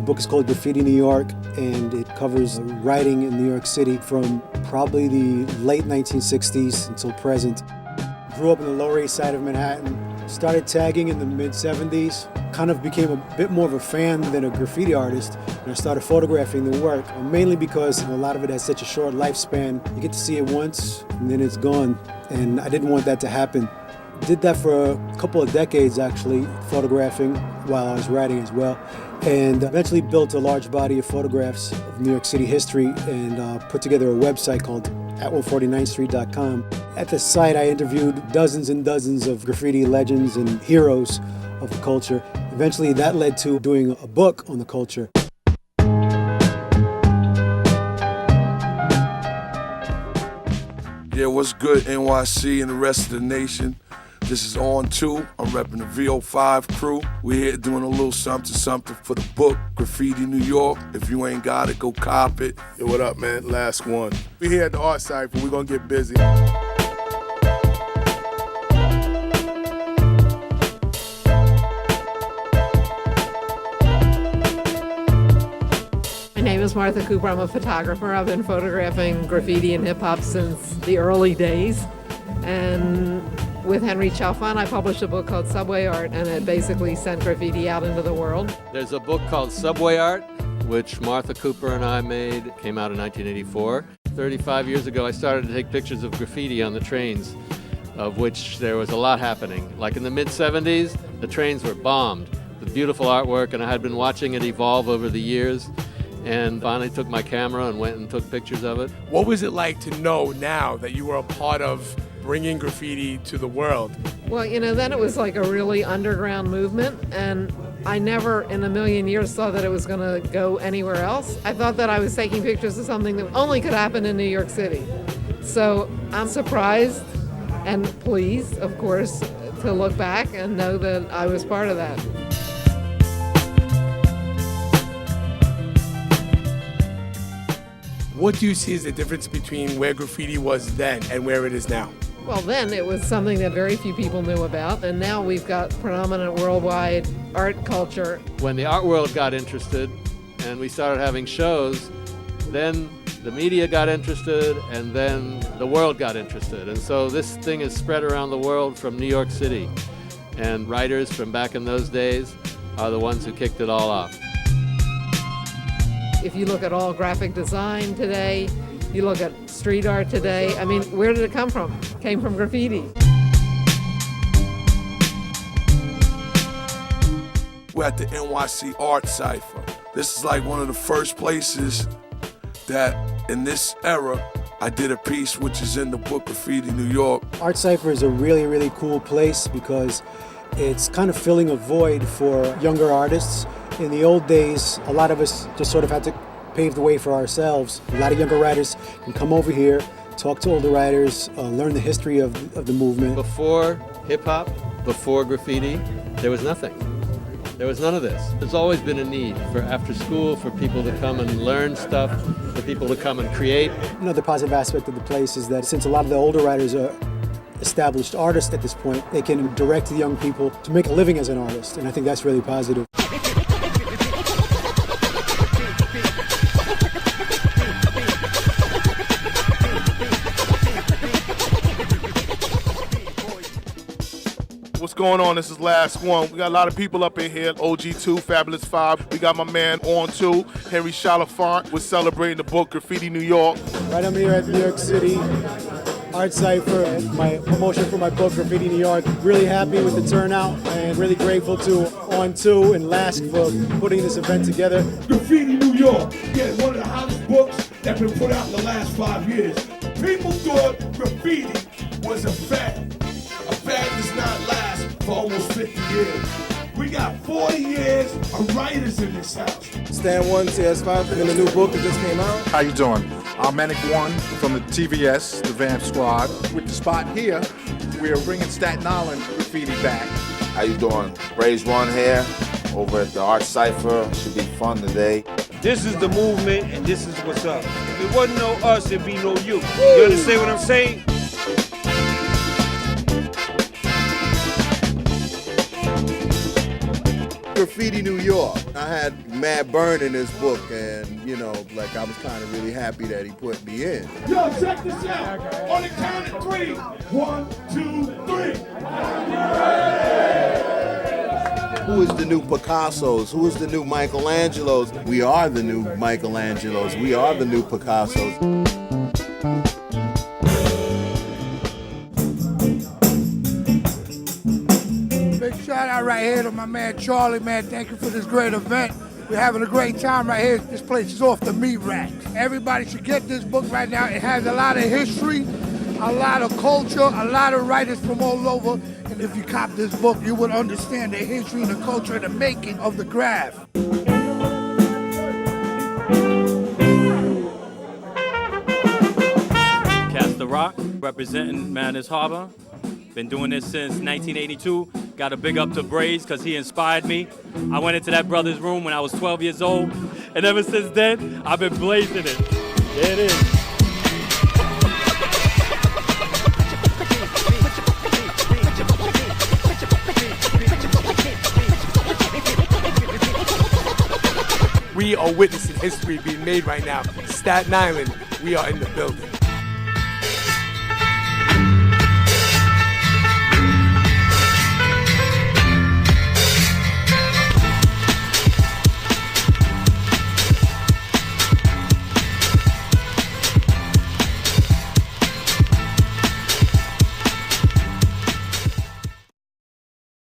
book is called Graffiti New York, and it covers writing in New York City from probably the late 1960s until present. Grew up in the Lower East Side of Manhattan, started tagging in the mid-70s, kind of became a bit more of a fan than a graffiti artist, and I started photographing the work, mainly because a lot of it has such a short lifespan. You get to see it once, and then it's gone, and I didn't want that to happen. Did that for a couple of decades, actually, photographing while I was writing as well, and eventually built a large body of photographs of New York City history and put together a website called at149thstreet.com. At the site, I interviewed dozens and dozens of graffiti legends and heroes of the culture. Eventually, that led to doing a book on the culture. Yeah, what's good, NYC and the rest of the nation? This is On 2. I'm repping the VO5 crew. We're here doing a little something for the book, Graffiti New York. If you ain't got it, go cop it. Yo, what up, man? Last one. We here at the Art Cypher. We're gonna get busy. My name is Martha Cooper. I'm a photographer. I've been photographing graffiti and hip-hop since the early days. And with Henry Chalfant, I published a book called Subway Art, and it basically sent graffiti out into the world. There's a book called Subway Art, which Martha Cooper and I made. It came out in 1984. 35 years ago, I started to take pictures of graffiti on the trains, of which there was a lot happening. Like in the mid-70s, the trains were bombed. The beautiful artwork, and I had been watching it evolve over the years, and finally took my camera and went and took pictures of it. What was it like to know now that you were a part of bringing graffiti to the world? Well, then it was like a really underground movement, and I never in a million years thought that it was going to go anywhere else. I thought that I was taking pictures of something that only could happen in New York City. So I'm surprised and pleased, of course, to look back and know that I was part of that. What do you see as the difference between where graffiti was then and where it is now? Well, then it was something that very few people knew about, and now we've got predominant worldwide art culture. When the art world got interested and we started having shows, then the media got interested, and then the world got interested. And so this thing is spread around the world from New York City. And writers from back in those days are the ones who kicked it all off. If you look at all graphic design today, you look at street art today, I mean, where did it come from? It came from graffiti. We're at the NYC Art Cypher. This is like one of the first places that, in this era, I did a piece which is in the book Graffiti New York. Art Cypher is a really, really cool place because it's kind of filling a void for younger artists. In the old days, a lot of us just sort of had to pave the way for ourselves. A lot of younger writers can come over here, talk to older writers, learn the history of the movement. Before hip-hop, before graffiti, there was nothing. There was none of this. There's always been a need for after school, for people to come and learn stuff, for people to come and create. Another positive aspect of the place is that since a lot of the older writers are established artists at this point, they can direct the young people to make a living as an artist, and I think that's really positive. What's going on? This is Last One. We got a lot of people up in here. OG2, Fabulous 5. We got my man On 2, Henry Chalfant. We're celebrating the book Graffiti New York. Right, I'm here at New York City Art Cypher and my promotion for my book Graffiti New York. Really happy with the turnout and really grateful to On 2 and Lask for putting this event together. Graffiti New York, yeah, one of the hottest books that's been put out in the last 5 years. People thought graffiti was a fad. A fad does not last for almost 50 years. We got 40 years of writers in this house. Stan 1, CS5, in the new book that just came out. How you doing? I'm Manic One from the TVS, the Vamp Squad. With the spot here, we're bringing Staten Island graffiti back. How you doing? Raise One here, over at the Art Cypher. Should be fun today. This is the movement, and this is what's up. If it wasn't no us, it'd be no you. You understand what I'm saying? Graffiti New York. I had Matt Byrne in this book, and you know, like I was kind of really happy that he put me in. Yo, check this out. On the count of 3. 1, 2, 3. Who is the new Picassos? Who is the new Michelangelos? We are the new Michelangelos. We are the new Picassos. Big shout out right here to my man Charlie, man. Thank you for this great event. We're having a great time right here. This place is off the meat rack. Everybody should get this book right now. It has a lot of history, a lot of culture, a lot of writers from all over. And if you cop this book, you would understand the history and the culture and the making of the graph. Cast the Rock, representing Madness Harbor. Been doing this since 1982. Got a big up to Braze because he inspired me. I went into that brother's room when I was 12 years old, and ever since then, I've been blazing it. There it is. We are witnessing history being made right now. Staten Island, we are in the building.